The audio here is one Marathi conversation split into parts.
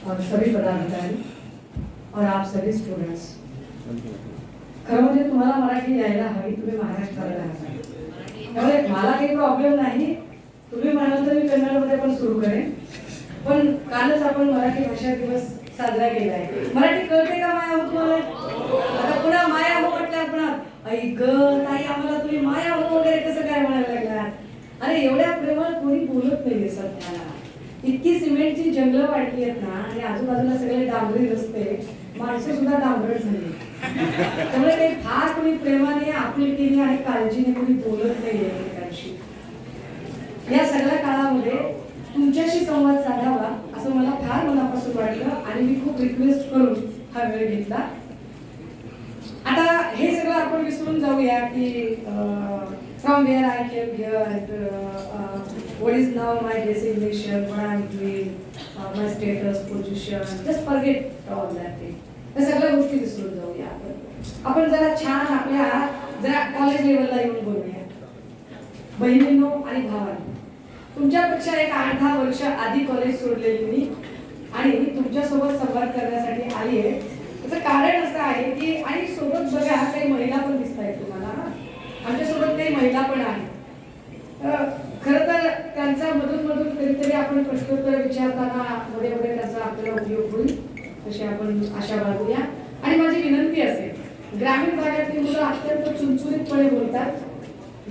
और सभी पदाधिकारी और आप सभी स्टुडंट्स, खरं म्हणजे तुम्हाला मराठी यायला हवी, तुम्ही महाराष्ट्राला राहता त्यामुळे मला काही प्रॉब्लेम नाही. तुम्ही म्हणाल तर मी कन्नडमध्ये पण सुरू करेन. पण कालच आपण मराठी भाषा दिवस साजरा केला आहे. मराठी कळते का माया हो तुम्हाला? आता पुन्हा माया हो म्हटल्या आपण ऐक ताई आम्हाला तुम्ही माया हो वगैरे कसं काय म्हणायला लागलात? अरे एवढ्या प्रेमळ कोणी बोलत नाहीये सध्याला. इतकी सिमेंटची जंगलं वाढली आहेत ना आणि आजूबाजूला सगळे डांबरी रस्ते, माणसं सुद्धा डांबरट झाली. त्यामुळे ते फार कोणी प्रेमाने आपुलकीने आणि काळजीने कोणी बोलत नाहीये एकमेकांशी. या सगळ्या काळामध्ये तुमच्याशी संवाद साधावा असं मला फार मनापासून वाटलं आणि मी खूप रिक्वेस्ट करून हा वेळ घेतला. आता हे सगळं आपण विसरून जाऊया की from where I came here, what is now my designation, what I am doing, my status, position, just forget all that thing. या सगळ्या गोष्टी विसरून जाऊया आपण जरा छान आपल्या जरा कॉलेज लेवलला येऊन बोलूया. बहिणींनो आणि भावांनो, तुमच्यापेक्षा एक 8-10 वर्ष आधी कॉलेज सोडलेली मी आणि तुमच्यासोबत संवाद करण्यासाठी आली आहे. त्याचं कारण असं आहे की आणि सोबत बघा काही महिला पण दिसत आहेत तुम्हाला. आमच्यासोबत काही महिला पण आहेत. खरं तर त्यांचा मधून मधून कधीतरी आपण प्रश्नोत्तर विचारताना मध्ये मध्ये त्याचा आपल्याला उपयोग होईल तशी आपण आशा बाळगूया. आणि माझी विनंती असेल, ग्रामीण भागातली मुलं अत्यंत चुणचुणीतपणे बोलतात,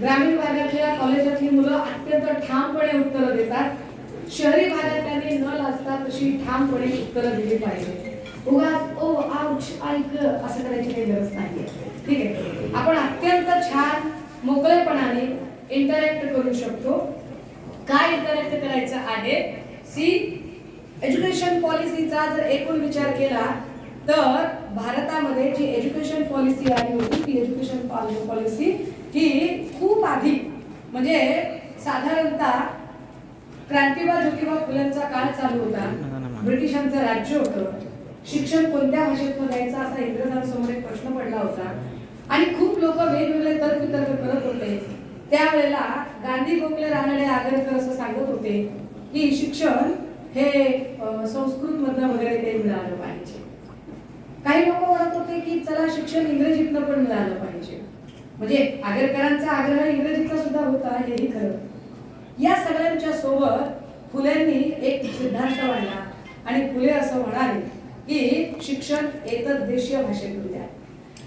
ग्रामीण भागातल्या कॉलेजातली मुलं अत्यंत ठामपणे उत्तरं देतात. शहरी भागातल्यांनी न लाजता तशी ठामपणे उत्तरं दिली पाहिजे. उगाच ओ आउच ऐक असं करायची काही गरज नाहीये. ठीक आहे, आपण अत्यंत छान मोकळेपणाने इंटरॅक्ट करू शकतो. काय इंटरॅक्ट करायचं आहे? सी, एज्युकेशन पॉलिसीचा जर एकूण विचार केला तर भारतामध्ये जी एज्युकेशन पॉलिसी आली होती ती एज्युकेशन पॉलिसी ही खूप आधी म्हणजे साधारणतः क्रांतिबा ज्योतिबा फुलेंचा काळ चालू होता. ब्रिटिशांचं राज्य होतं. शिक्षण कोणत्या भाषेतून द्यायचं असा इंग्रजांसमोर एक प्रश्न पडला होता आणि खूप लोक वेगवेगळे तर्कवितर्क करत होते. त्यावेळेला गांधी, गोखले, रानडे, आगरकर असं सांगत होते की शिक्षण हे संस्कृत मधनं वगैरे काही मिळालं पाहिजे. काही लोक म्हणत होते की चला शिक्षण इंग्रजीतनं पण मिळालं पाहिजे. म्हणजे आगरकरांचा आग्रह इंग्रजीचा सुद्धा होता, हेही खरं. या सगळ्यांच्या सोबत फुलेंनी एक सिद्धांत मांडला आणि फुले असं म्हणाले की शिक्षण एतद्देशीय भाषेतून द्या.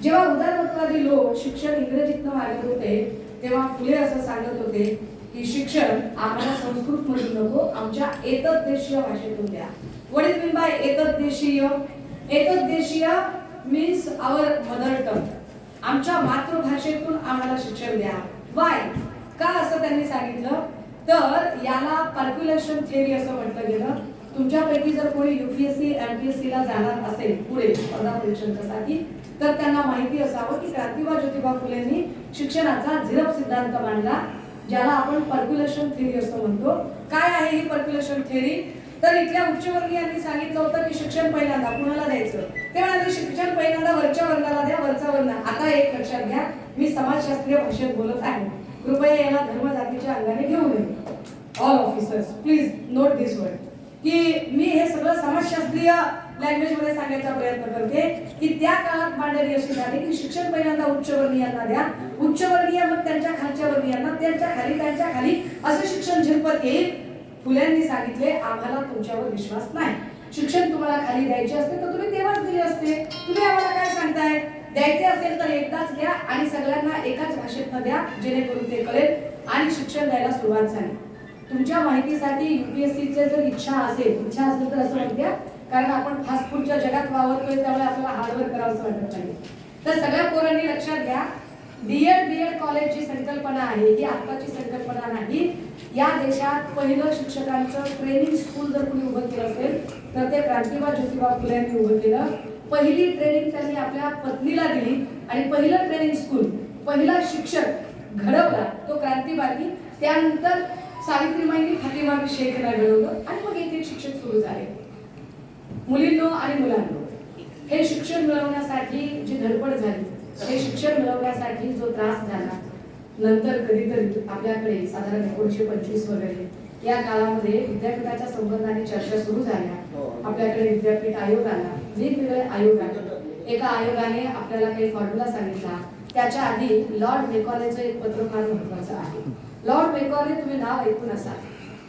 जेव्हा उदारमतवादी लोक शिक्षण इंग्रजीतनं मागत होते तेव्हा फुले असं सांगत होते की शिक्षण आम्हाला संस्कृत मधून नको, आमच्या एतद्देशीय भाषेतून द्या. व्हॉट इज मीन बाय एतद्देशीय? एतद्देशीय मीन्स आवर मदर टंग. आमच्या मातृभाषेतून आम्हाला शिक्षण द्या. वाय? का असं त्यांनी सांगितलं? तर याला पर्क्युलेशन थिअरी असं म्हटलं गेलं. तुमच्यापैकी जर कोणी UPSC MPSC ला जाणार असेल पुढे स्पर्धा परीक्षांसाठी तर त्यांना माहिती असावं की क्रांतिबा ज्योतिबा फुलेंनी शिक्षणाचा झिरप सिद्धांत मांडला ज्याला आपण पर्क्युलेशन थिअरी असं म्हणतो. काय आहे ही पर्क्युलेशन थिअरी? तर इथल्या उच्चवर्गीयांनी सांगितलं होतं की शिक्षण पहिल्यांदा कुणाला द्यायचं? ते म्हणाले शिक्षण पहिल्यांदा वरच्या वर्गाला द्या, वरचा वर्ग. आता एक लक्षात घ्या, मी समाजशास्त्रीय भाषेत बोलत आहे. कृपया याला धर्म जातीच्या अंगाने घेऊ नये. All officers please note this word की मी हे सगळं समाजशास्त्रीय लँग्वेज मध्ये सांगायचा प्रयत्न करते की त्या काळात मांडणी अशी झाली की शिक्षण पहिल्यांदा उच्चवर्गीयांना द्या, उच्चवर्गीय मग त्यांच्या खालच्या वर्गीयांना, त्यांच्या खाली असं शिक्षण झिरपत येईल. फुल्यांनी सांगितले आम्हाला तुमच्यावर विश्वास नाही. शिक्षण तुम्हाला खाली द्यायचे असते तर तुम्ही तेव्हाच दिले असते. तुम्ही आम्हाला काय सांगताय? द्यायचे असेल तर एकदाच द्या आणि सगळ्यांना एकाच भाषेतनं द्या जेणेकरून ते कळेल आणि शिक्षण द्यायला सुरुवात झाली. तुमच्या माहितीसाठी UPSCचे जर इच्छा असेल तर असं म्हणते कारण आपण फास्ट फूडच्या जगात वावरतोय त्यामुळे आपल्याला हार्डवर्क करावंसं वाटत नाही. तर सगळ्या पोरांनी लक्षात घ्या, B.Ed कॉलेज जी संकल्पना आहे ही आत्ताची संकल्पना नाही. या देशात पहिलं शिक्षकांचं ट्रेनिंग स्कूल जर कोणी उभं केलं असेल तर ते क्रांतिबा ज्योतिबा फुलेंनी उभं केलं. पहिली ट्रेनिंग त्यांनी आपल्या पत्नीला दिली आणि पहिलं ट्रेनिंग स्कूल, पहिला शिक्षक घडवला तो क्रांतिबानी. त्यानंतर सावित्रीबाईंनी फातिमा शेखला घडवलं आणि मग एक शिक्षक सुरू झाले. मुलींनो आणि मुलांनो, हे शिक्षण मिळवण्यासाठी जी धडपड झाली, हे शिक्षण मिळवण्यासाठी जो त्रास झाला, नंतर कधीतरी आपल्याकडे साधारण 1925 वगैरे या काळामध्ये विद्यापीठाच्या संबंधाने चर्चा सुरू झाल्या. आपल्याकडे विद्यापीठ आयोग आला, वेगवेगळे आयोग आले. एका आयोगाने आपल्याला काही फॉर्म्युला सांगितला. त्याच्या आधी लॉर्ड मेकॉलेचं एक पत्र फार महत्वाचं आहे. लॉर्ड मेकॉले तुम्ही नाव ऐकून असाल.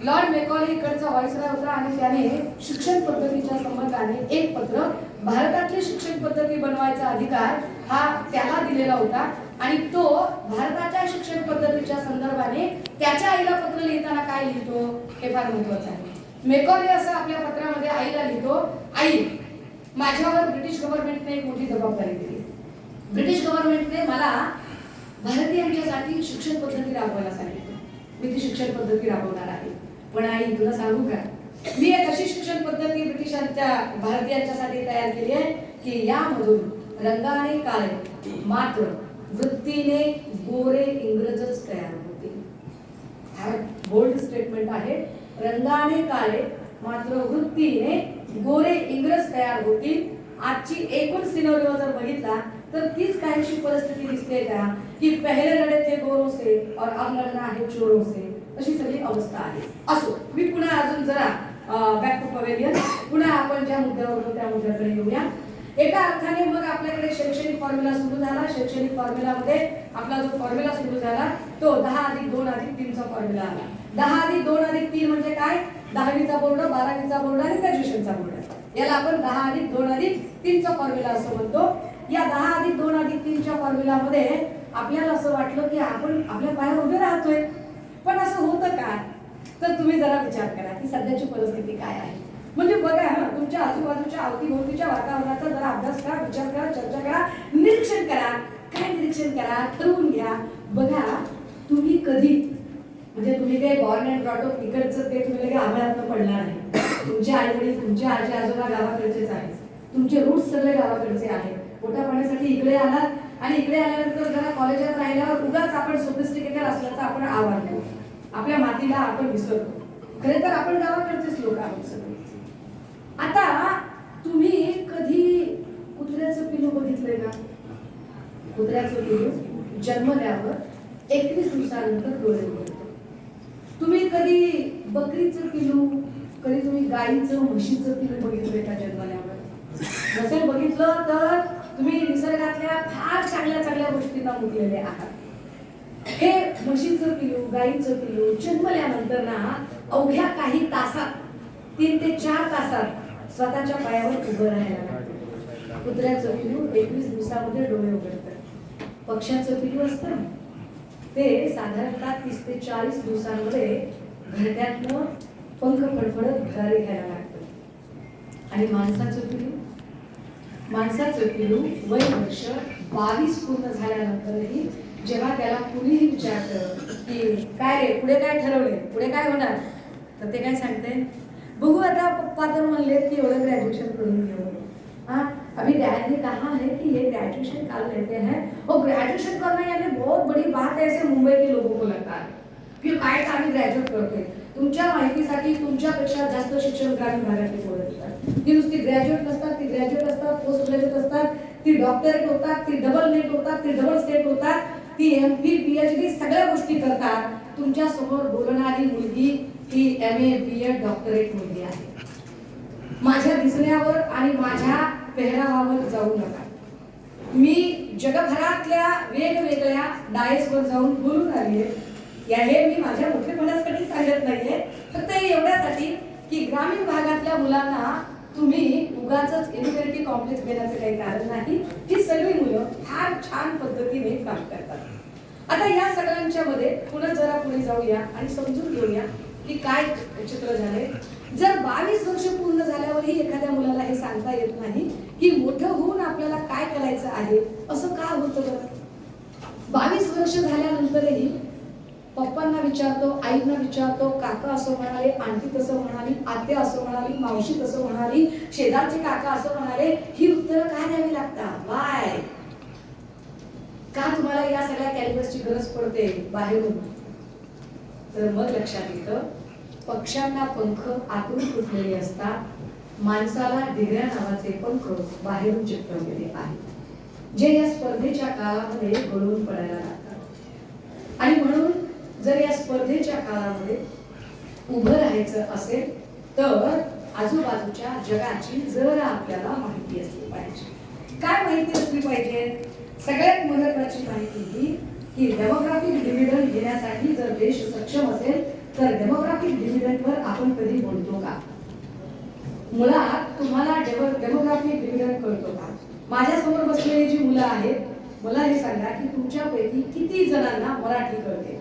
लॉर्ड मेकॉले इकडचा व्हाईसरॉय होता आणि त्याने शिक्षण पद्धतीच्या संबंधाने एक पत्र, भारतातली शिक्षण पद्धती बनवायचा अधिकार हा त्याला दिलेला होता आणि तो भारताच्या शिक्षण पद्धतीच्या संदर्भाने त्याच्या आईला पत्र लिहिताना काय लिहितो हे फार महत्वाचं आहे. मेकॉले असं आपल्या पत्रामध्ये आईला लिहितो, आई, माझ्यावर ब्रिटिश गव्हर्नमेंटने एक मोठी जबाबदारी दिली. ब्रिटिश गव्हर्नमेंटने मला भारतीयांच्यासाठी शिक्षण पद्धती राबवायला सांगितली. मी ती शिक्षण पद्धती राबवणार आहे. पण आई, तुला सांगू का, मी एक अशी शिक्षण पद्धती ब्रिटिशांच्या भारतीयांच्यासाठी तयार केली आहे की यामधून रंगाने काळे मात्र वृत्तीने गोरे इंग्रजच तयार होतील. हा बोल्ड स्टेटमेंट आहे. रंगाने काळे मात्र वृत्तीने गोरे इंग्रज तयार होतील. आजची एकूण सिनेरिओ जर बघितला तर तीच काहीशी परिस्थिती दिसते का की पहिले लढे थे गोरों से और अब लढना है चोरों से, अशी सगळी अवस्था आहे. असो, मी पुन्हा अजून जरा बॅक टू पवेलियन, पुन्हा आपण ज्या मुद्द्यावर होतो त्या मुद्द्याकडे येऊया. एका अर्थाने मग आपल्याकडे शैक्षणिक फॉर्म्युला सुरू झाला. शैक्षणिक फॉर्म्युलामध्ये आपला जो फॉर्म्युला सुरू झाला तो 10+2+3 चा फॉर्म्युला आला. 10+2+3 म्हणजे काय? 10वीचा बोर्ड, 12वीचा बोर्ड आणि ग्रॅज्युएशनचा बोर्ड. याला आपण 10+2+3 चा फॉर्म्युला असं म्हणतो. या 10+2+3 च्या फॉर्म्युलामध्ये आपल्याला असं वाटलं की आपण आपल्या पायावर उभे राहतोय. पण असं होतं का? तर तुम्ही जरा विचार करा की सध्याची परिस्थिती काय आहे. म्हणजे बघा, तुमच्या आजूबाजूच्या अवतीभोवतीच्या वातावरणाचा जरा अभ्यास करा, विचार करा, चर्चा करा, निरीक्षण करा. काय निरीक्षण करा? ठरवून घ्या. बघा, तुम्ही कधी म्हणजे तुम्ही काही बॉर्न अँड ब्रॉट अप इकडचं ते तुम्ही काही आम्हालातनं पडणार नाही. तुमचे आई वडील, तुमचे आजी आजोबा गावाकडचेच आहेत. तुमचे रूट्स सगळे गावाकडचे आहेत. पोटा पाण्यासाठी इकडे आलात आणि इकडे आल्यानंतर जरा कॉलेजात राहिल्यावर उगाच आपण सोफिस्टिकेटेड असल्याचं आपण आवडतो. आपल्या मातीला आपण विसरतो. खरे तर आपण गावाकडचेच लोक आहोत सगळे. आता तुम्ही कधी कुत्र्याचं पिलू बघितलंय का? कुत्र्याचं पिलू जन्मल्यावर 21 दिवसानंतर डोळे उघडतं. तुम्ही कधी बकरीचं पिलू, कधी तुम्ही गाईचं, म्हशीचं पिलू बघितलंय का जन्मल्यावर? नसेल बघितलं तर तुम्ही निसर्गातल्या फार चांगल्या चांगल्या गोष्टींना मुकलेले आहात. हे म्हशीचं पिलू, गाईचं पिलू जन्मल्यानंतर ना अवघ्या काही तासात, 3 ते 4 तासात स्वतःच्या पायावर उभं राहायला लागतं. कुत्र्याचं पिलू 21 दिवसामध्ये डोळे उघडतं. पक्ष्याचं पिलू असतं ते साधारणतः 30 ते 40 दिवसांमध्ये घरट्यातनं पंख फडफडत भरारी घ्यायला लागतं. आणि माणसाचं पिलू वय वर्ष 22 पूर्ण झाल्यानंतरही जेव्हा त्याला कुणीही विचारतं की काय रे, पुढे काय ठरवले, पुढे काय होणार, तर ते काय सांगते, बघू आता, पप्पा तर म्हणले की एवढं ग्रॅज्युएशन करून घेऊ. हाँ, अभी डैड ने कहा है कि ये ग्रेजुएशन कर लेते हैं और ग्रेजुएशन करना यानी बहुत बड़ी बात है ऐसे मुंबई के लोगों को लगता है की काय आम्ही ग्रॅज्युएट करतोय. तुमच्या माहितीसाठी तुमच्यापेक्षा जास्त शिक्षण ग्रामीण भागातले पोरं घेतात. ती नुसती ग्रॅज्युएट नसतात, ती ग्रॅज्युएट असतात, पोस्ट ग्रॅज्युएट असतात, ती डॉक्टरेट होतात, ती डबल नेट होतात, ती डबल स्टेट होतात, ती MPhil PhD सगळ्या गोष्टी करतात. तुमच्या समोर बोलणारी मुलगी ही MA BEd डॉक्टरेट मुलगी आहे. माझ्या दिसण्यावर आणि माझ्या पेहरावावर जाऊ नका. मी जगभरातल्या वेगवेगळ्या डायसवर जाऊन बोलून आली आहे. हे मी माझ्या मोठेपणासाठी सांगत नाहीये, फक्त एवढ्यासाठी की ग्रामीण भागातल्या मुलांना तुम्ही उगाचच इन्फिनिटी कॉम्प्लेक्स देण्याचं काही कारण नाही. ही सगळी मुलं फार छान पद्धतीने काम करतात. आता या सगळ्यांच्या मध्ये पुन्हा जरा पुढे जाऊया आणि समजून घेऊया की काय चित्र झालंय. जर 22 वर्ष पूर्ण झाल्यावरही एखाद्या मुलाला हे सांगता येत नाही की मोठं होऊन आपल्याला काय करायचं आहे, असं का होतं बरं? 22 वर्ष झाल्यानंतरही पप्पांना विचारतो, आईंना विचारतो, काका असं म्हणाले, आंटी तसं म्हणाली, आत्या असं म्हणाली, मावशी तसं म्हणाली, शेजारचे काका असं म्हणाले, ही उत्तरं का द्यावी लागतात? वाय? का तुम्हाला या सगळ्या कॅलिबर्सची गरज पडते बाहेरून? तर मग लक्षात येतं, पक्ष्यांना पंख आतून फुटलेले असतात, माणसाला डिग्र्या नावाचे पंख बाहेरून चिकटवलेले आहेत, जे या स्पर्धेच्या काळामध्ये गळून पडायला लागतात. आणि म्हणून जर या स्पर्धेच्या काळामध्ये उभं राहायचं असेल तर आजूबाजूच्या जगाची जरा आपल्याला माहिती असली पाहिजे. काय माहिती असली पाहिजे? सगळ्यात महत्त्वाची माहिती ही की डेमोग्राफिक डिव्हिडंड घेण्यासाठी जर देश सक्षम असेल तर डेमोग्राफिक डिव्हिडंडवर आपण कधी बोलतो का? मुळात तुम्हाला डेमोग्राफिक डिव्हिडंड कळतो का? माझ्या समोर बसलेली जी मुलं आहेत मला हे सांगा की तुमच्यापैकी किती जणांना मराठी कळते?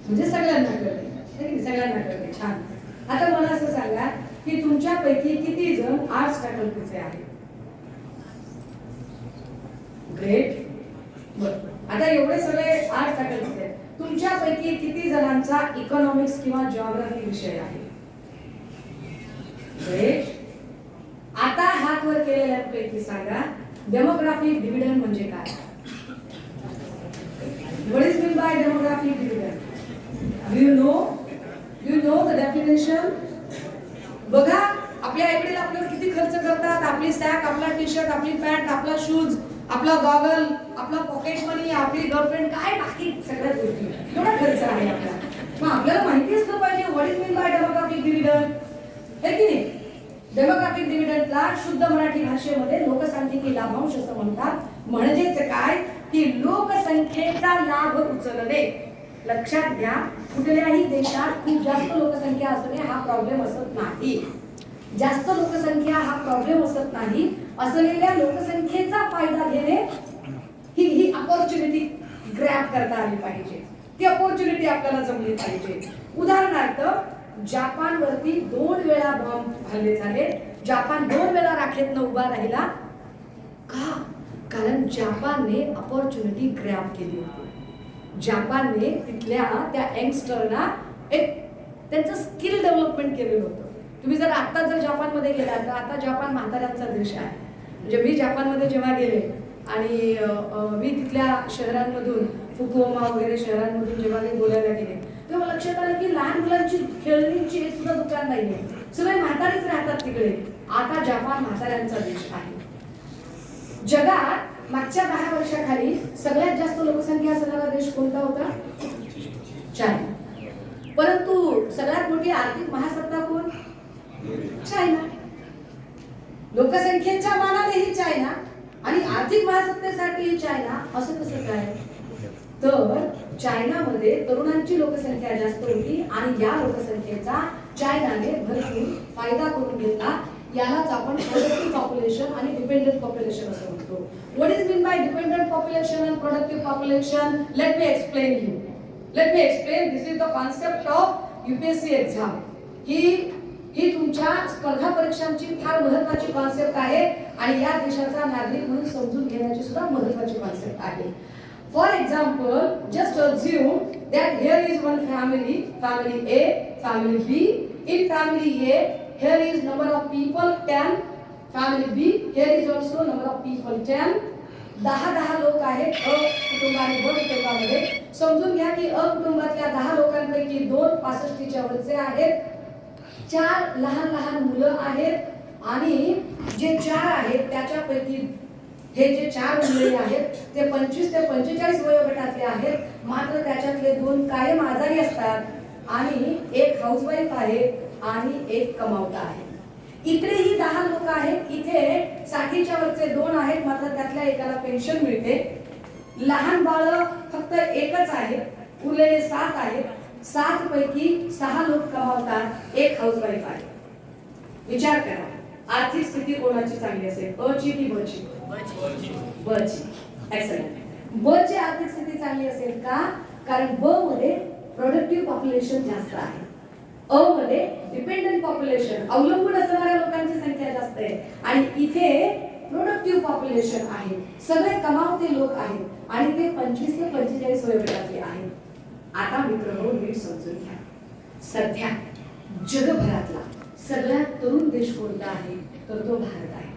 म्हणजे सगळ्यांना कळते, सगळ्यांना कळते. छान. आता मला असं सांगा की तुमच्यापैकी किती जण आर्ट्स फॅकल्टीचे आहेत? ग्रेट. आता एवढे सगळे आर्ट्स फॅकल्टीचे आहेत, तुमच्यापैकी किती जणांचा इकॉनॉमिक्स किंवा जिओग्राफी विषय आहे? ग्रेट. आता हात वर केलेल्यापैकी सांगा डेमोग्राफिक डिव्हिडंड म्हणजे काय? What is meant by demographic dividend? Do you know the definition? बघा, आपल्या आईवडील आपल्यावर किती खर्च करतात. आपली सॅक, आपला टी शर्ट, आपली पॅन्ट, आपला शूज, आपला गॉगल, आपला पॉकेट मनी, आपली गर्लफ्रेंड, काय बाकी सगळ्या गोष्टी एवढा खर्च आहे आपला. मग आपल्याला माहिती असलं पाहिजे what is mean bye demographic dividend, है की नाही? डेमोग्राफिक डिव्हिडंडला शुद्ध मराठी भाषेमध्ये लोकसांख्यिकी लाभांश असं म्हणतात. म्हणजेच काय की लोकसंख्येचा लाभ उचलणे. लक्षात घ्या, कुठल्याही देशात खूप जास्त लोकसंख्या असणे हा प्रॉब्लेम असत नाही. जास्त लोकसंख्या हा प्रॉब्लेम असत नाही. असलेल्या लोकसंख्येचा फायदा घेणे ही अपॉर्च्युनिटी ग्रॅब करता आली पाहिजे. ती अपॉर्च्युनिटी आपल्याला जमली पाहिजे. उदाहरणार्थ जपान वरती 2 वेळा बॉम्ब हल्ले झाले. जपान 2 वेळा राखेतनं उभा राहिला का? कारण जपानने अपॉर्च्युनिटी ग्रॅब केली होती. जपानने तिथल्या त्या यंगस्टरना एक त्यांचं स्किल डेव्हलपमेंट केलेलं होतं. तुम्ही जर आता जर जपानमध्ये गेला तर आता जपान म्हाताऱ्यांचा देश आहे. म्हणजे मी जपानमध्ये जेव्हा गेले आणि मी तिथल्या शहरांमधून फुकुओमा वगैरे शहरांमधून जेव्हा मी बोलायला गेले तेव्हा लक्षात आलं की लहान मुलांची खेळणीची एक सुद्धा दुकान नाहीये. सगळे म्हातारीच राहतात तिकडे. आता जपान म्हाताऱ्यांचा देश आहे. जगात मागच्या 10 वर्षाखाली सगळ्यात जास्त लोकसंख्या असलेला देश कोणता होता? चायना. परंतु सगळ्यात मोठी आर्थिक महासत्ता कोण? चायना. लोकसंख्येच्या मानानेही चायना आणि आर्थिक महासत्तेसाठी चायना. असं कसं काय? तर चायनामध्ये तरुणांची लोकसंख्या जास्त होती आणि या लोकसंख्येचा चायनाने भरपूर फायदा करून घेतला. यालाच आपण प्रोडक्टिव्ह पॉप्युलेशन आणि डिपेंडंट पॉप्युलेशन असं म्हणतो. What is mean by dependent population and productive population? Let me explain you. Let me explain. This is the concept of UPSC exam. ही तुमच्या स्पर्धा परीक्षांची फार महत्त्वाची कॉन्सेप्ट आहे आणि या देशाचा नागरिक म्हणून समजून घेण्याची सुद्धा महत्त्वाची कॉन्सेप्ट आहे. For example, just assume that here is one family, family A, family B. In family A, here is number of people 10. Family B, here is also number of people 10. 10 लोक आहेत अ कुटुंब आणि ब कुटुंबामध्ये. समजून घ्या की अ कुटुंबातल्या 10 लोकांपैकी 2 65च्या वरचे आहेत. 4 लहान लहान मुलं आहेत आणि जे 4 आहेत त्याच्यापैकी हे जे 4 मुले आहेत ते 25 ते 45 वयोगटातले आहेत. मात्र त्याच्यातले 2 कायम आजारी असतात आणि एक हाऊसवाईफ आहे आणि एक कमावता आहे. इकडेही 10 लोक आहेत. इथे 60च्या वरचे 2 आहेत मात्र त्यातल्या एकाला पेन्शन मिळते. लहान बाळ फक्त एकच आहे. उरलेले 7 आहेत. 7 पैकी 6 लोक कमावतात, एक हाऊसवाईफ आहे. विचार करा आर्थिक स्थिती कोणाची चांगली असेल? अ ची की ब ची? ब ची. एक्सलंट. ब ची आर्थिक स्थिती चांगली असेल का? कारण ब मध्ये प्रोडक्टिव्ह पॉप्युलेशन जास्त आहे. अ मध्ये डिपेंडंट पॉप्युलेशन अवलंबून असणाऱ्या लोकांची संख्या जास्त आहे आणि इथे प्रोडक्टिव्ह पॉप्युलेशन आहे. सगळे कमावते लोक आहेत आणि ते 25 ते 45 वयोगटातले आहेत. आता मित्रांनो नीट समजून घ्या. सध्या जगभरातला सगळ्यात तरुण देश कोणता आहे? तर तो भारत आहे.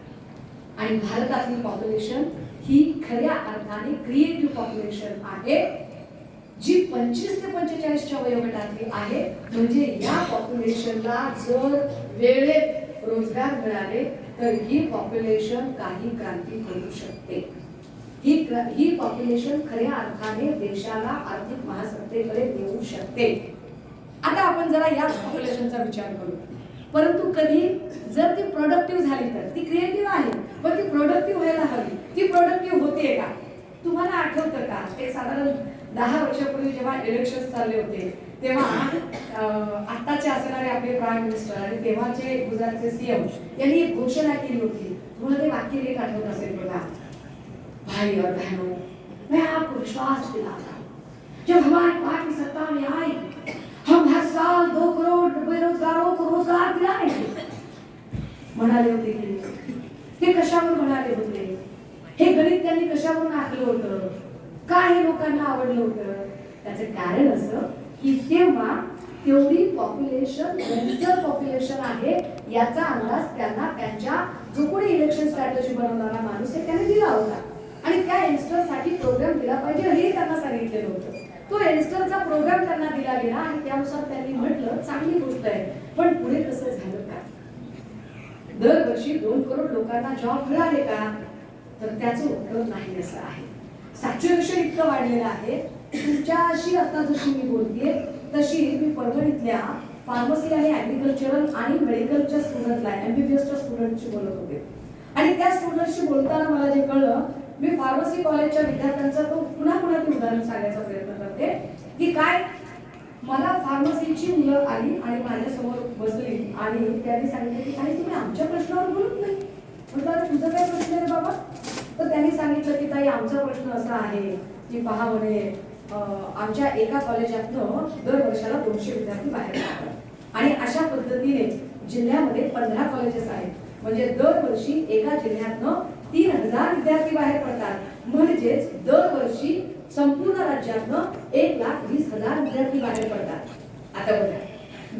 आणि भारतातली पॉप्युलेशन ही खऱ्या अर्थाने क्रिएटिव्ह पॉप्युलेशन आहे जी 25 ते 45च्या वयोगटातली आहे. म्हणजे या पॉप्युलेशनला जर वेळेत रोजगार मिळाले तर ही पॉप्युलेशन काही क्रांती करू शकते. ही पॉप्युलेशन खऱ्या अर्थाने देशाला आर्थिक महासत्तेकडे नेऊ शकते. आता आपण जरा या पॉप्युलेशनचा विचार करू. परंतु कधी जर ती प्रोडक्टिव्ह झाली तर ती क्रिएटिव्ह आहे, पण ती प्रोडक्टिव्ह व्हायला हवी. ती प्रोडक्टिव्ह होते का? तुम्हाला आठवतं का एक साधारण 10 वर्षापूर्वी जेव्हा इलेक्शन चालले होते तेव्हा आत्ताचे असणारे आपले प्राईम मिनिस्टर आणि तेव्हाचे गुजरातचे सीएम यांनी एक घोषणा केली होती. तुम्हाला ते वाक्य नीट आठवत असेल बघा. भाई और बहनों, मैं आपको विश्वास दिलाता हूं, जब हमारी पार्टी सत्ता में आई हम हर साल 2 करोड़ बेरोजगारों को रोजगार दिलाएंगे म्हणाले होते. ते कशावर म्हणाले होते? हे गणित त्यांनी कशावरून आखलं होतं? काय हे लोकांना आवडलं होतं? त्याचे कारण असं की तेव्हा तेवढी पॉप्युलेशन यंगस्टर पॉप्युलेशन आहे याचा अंदाज त्यांना त्यांच्या जो कोणी इलेक्शन स्ट्रॅटेजी बनवणारा माणूस आहे त्याने दिला होता आणि त्या यंगस्टरसाठी प्रोग्राम दिला पाहिजे हे त्यांना सांगितलेलं होतं. तो यंगस्टरचा प्रोग्राम त्यांना दिला गेला आणि त्यानुसार त्यांनी म्हटलं चांगली गोष्ट आहे. पण पुढे कसं झालं का? दरवर्षी 2 करोड लोकांना जॉब मिळाले का? तर त्याचं उत्तर नाही असं आहे. सॅच्युरेशन इतकं वाढलेलं आहे. तुमच्याशी आता जशी मी बोलतेय तशी मी परभणीतल्या फार्मसी आणि ऍग्रिकल्चरल आणि मेडिकलच्या स्टुडंटला एमबीबीएसच्या स्टुडंटशी बोलत होते आणि त्या स्टुडंटशी बोलताना मला जे कळलं, मी फार्मसी कॉलेजच्या विद्यार्थ्यांचा तो पुन्हा ते उदाहरण सांगायचा प्रयत्न करते की काय मला फार्मसीची मुलं आली आणि माझ्यासमोर बसली आणि त्यांनी सांगितलं की ताई तुम्ही आमच्या प्रश्नावर बोलत नाही. म्हटलं तुझं काय प्रश्न आहे बाबा? तर त्यांनी सांगितलं की ताई आमचा प्रश्न असा आहे की पहा म्हणे आमच्या एका कॉलेजातनं दर वर्षाला 200 विद्यार्थी बाहेर पडतात आणि अशा पद्धतीने जिल्ह्यामध्ये 15 कॉलेजेस आहेत. म्हणजे दरवर्षी एका जिल्ह्यातनं 3000 विद्यार्थी बाहेर पडतात. म्हणजेच दरवर्षी संपूर्ण राज्यातनं 1,20,000 विद्यार्थी बाहेर पडतात. आता बघा,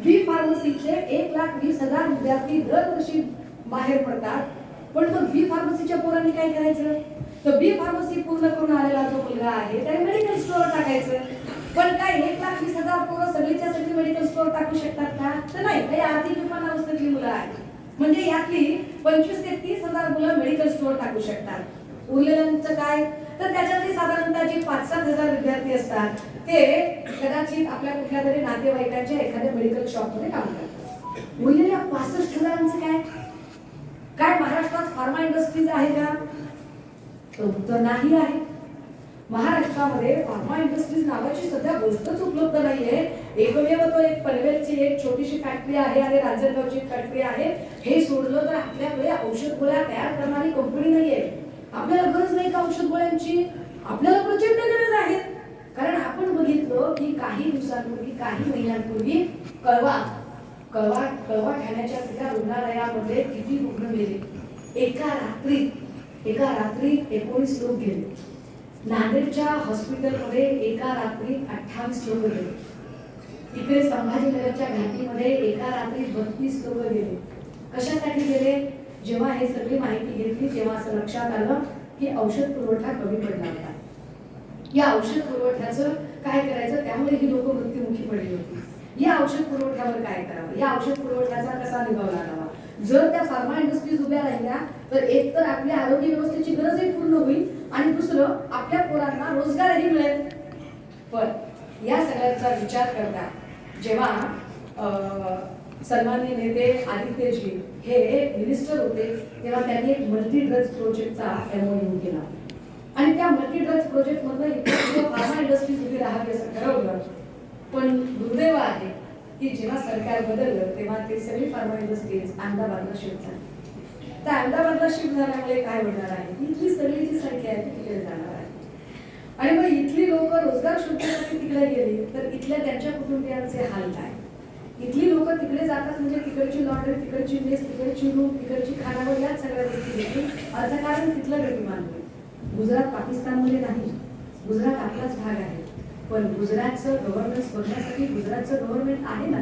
बी फार्मसीचे 1,20,000 विद्यार्थी दरवर्षी बाहेर पडतात. पण मग बी फार्मसीच्या पोरांनी काय करायचं? तर बी फार्मसी पूर्ण करून आलेला जो मुलगा आहे त्याने मेडिकल स्टोअर टाकायचं. पण काय 1,20,000 पोरं सगळीच्या सगळी मेडिकल स्टोअर टाकू शकतात का? तर नाही. काही आर्थिक विपन्नावस्थेतली मुलं आहेत. म्हणजे यातली 25,000 ते 30,000 मुलं मेडिकल स्टोअर टाकू शकतात. उरलेल्यांचं काय? तर त्याच्यातली साधारणतः जी 5-7,000 विद्यार्थी असतात ते कदाचित आपल्या कुठल्या तरी नातेवाईकांच्या एखाद्या मेडिकल शॉपमध्ये काम करतात. उरलेल्या 65,000चं काय? काय महाराष्ट्रात फार्मा इंडस्ट्रीज आहे का? तर नाही आहे. महाराष्ट्रामध्ये फार्मा इंडस्ट्रीज नावाची सध्या गोष्टच उपलब्ध नाहीये. एकमेव तो एक पनवेलची एक छोटीशी फॅक्टरी आहे आणि रांजणगावची फॅक्टरी आहे. हे सोडलं तर आपल्याकडे औषध गोळ्या तयार करणारी कंपनी नाहीये. आपल्याला गरज नाही का औषध गोळ्यांची? आपल्याला प्रचंड गरज आहे. कारण आपण बघितलं की काही दिवसांपूर्वी काही महिन्यांपूर्वी कळवा ठाण्याच्या त्या रुग्णालयामध्ये किती रुग्ण गेले? एका रात्रीत 19 लोक गेले. नांदेडच्या हॉस्पिटलमध्ये एका रात्रीत 28 लोक गेले. इकडे संभाजीनगरच्या घाटीमध्ये एका रात्रीत 32 लोक गेले. कशासाठी गेले? जेव्हा हे सगळी माहिती घेतली तेव्हा असं लक्षात आलं की औषध पुरवठा कमी पडला होता. या औषध पुरवठ्याचं काय करायचं? त्यामुळे ही लोक मृत्युमुखी पडली होती. या औषध पुरवठ्यावर काय करावं? या औषध पुरवठ्याचा कसा निभाव लागावा? जर त्या फार्मा इंडस्ट्रीज उभ्या राहिल्या तर एक तर आपल्या आरोग्य व्यवस्थेची गरजही पूर्ण होईल आणि दुसरं आपल्या पोरांना रोजगारही मिळेल. पण या सगळ्याचा विचार करता जेव्हा सन्माननीय नेते आदित्यजी हे मिनिस्टर होते तेव्हा त्यांनी एक मल्टी ड्रग्ज प्रोजेक्टचा MOU केला आणि त्या मल्टी ड्रग्ज प्रोजेक्ट मधनं फार्मा इंडस्ट्रीज उभी राहावी असं ठरवलं. पण दुर्दैव आहे की जेव्हा सरकार बदललं तेव्हा ते सगळी फार्मा इंडस्ट्रीज अहमदाबादला शिफ्ट झाली. तर अहमदाबादला शिफ्ट झाल्यामुळे काय होणार आहे? इथली सगळी जी संख्या आहे ती तिकडे जाणार आहे आणि मग इथली लोक रोजगार शोधण्यासाठी तिकडे गेली तर इथल्या त्यांच्या कुटुंबियांचे हाल काय? इथली लोक तिकडे जातात म्हणजे तिकडची लॉन्ड्री, तिकडची मेस, तिकडची रूम, तिकडची खानावळ या सगळ्या गोष्टी देखील अर्थकारण तिथलं गतिमान होईल. गुजरात पाकिस्तानमध्ये नाही. गुजरात आपलाच भाग आहे. पण गुजरातचं गव्हर्नन्स बघण्यासाठी गुजरातचं गव्हर्नमेंट आहे ना.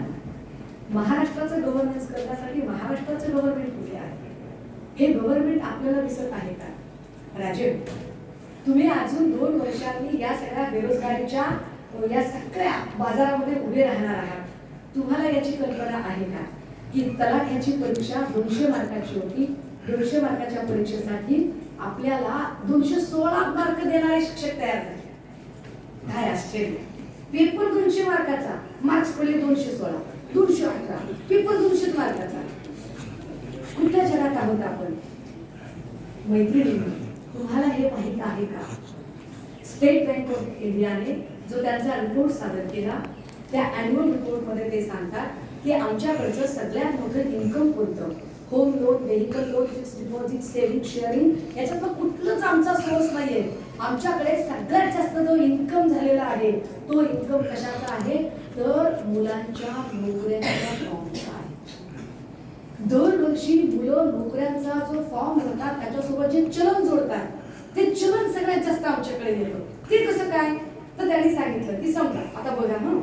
महाराष्ट्राचं गव्हर्नन्स करण्यासाठी महाराष्ट्राचं गव्हर्नमेंट कुठे आहे? हे गव्हर्नमेंट आपल्याला दिसत आहे का? राजीव, तुम्ही अजून 2 वर्षांनी या सगळ्या बेरोजगारीच्या या सगळ्या बाजारामध्ये उभे राहणार आहात. तुम्हाला याची कल्पना आहे का की तलाठ्याची परीक्षा 200 मार्काची होती. 200 मार्काच्या परीक्षेसाठी आपल्याला 216 मार्क देणारे शिक्षक तयार झाले. काय आश्चर्य! पेपर 200 मार्काचा, मार्क्स पडले 216, 218, पेपर 200 मार्काचा. कुठल्या जगात आहोत आपण? मैत्रिणी, तुम्हाला हे माहित आहे का? स्टेट बँक ऑफ इंडियाने जो त्यांचा रिपोर्ट सादर केला, त्या अॅन्युअल रिपोर्ट मध्ये ते सांगतात की आमच्याकडचं सगळ्यात मोठं इन्कम कोणतं? Home loan, vehicle loan, fixed deposit, saving, sharing याच्यातलं कुठलंच आमचा सोर्स नाहीये. आमच्याकडे सगळ्यात जास्त जो इन्कम झालेला आहे तो इन्कम कशाचा आहे? तर मुलांच्या नोकऱ्यांच्या फॉर्मचा आहे. दरवर्षी मुलं नोकऱ्यांचा जो फॉर्म भरतात त्याच्यासोबत जे चलन जोडतात ते चलन सगळ्यात जास्त आमच्याकडे येतं. ते कसं काय? तर त्यांनी सांगितलं की समजा आता बघा ना,